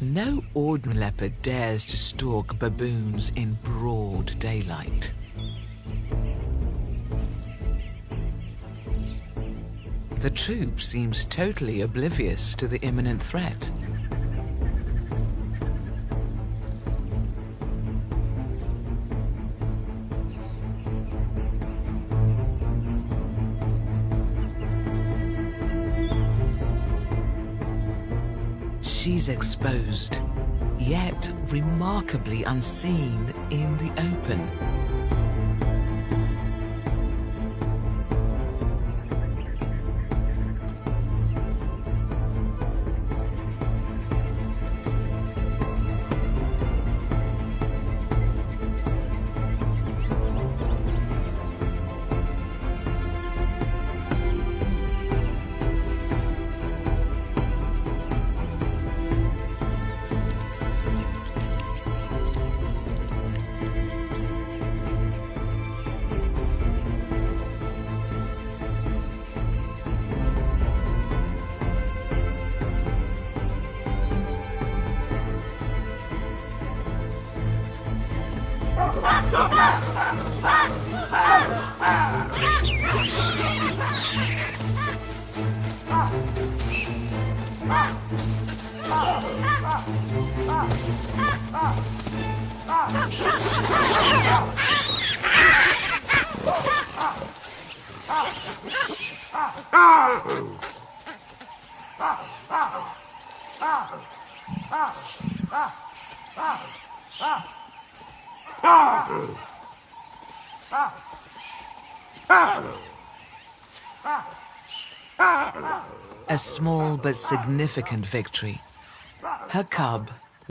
No ordinary leopard dares to stalk baboons in broad daylight. The troop seems totally oblivious to the imminent threat. She's exposed, yet remarkably unseen in the open. A small but significant victory. Her cub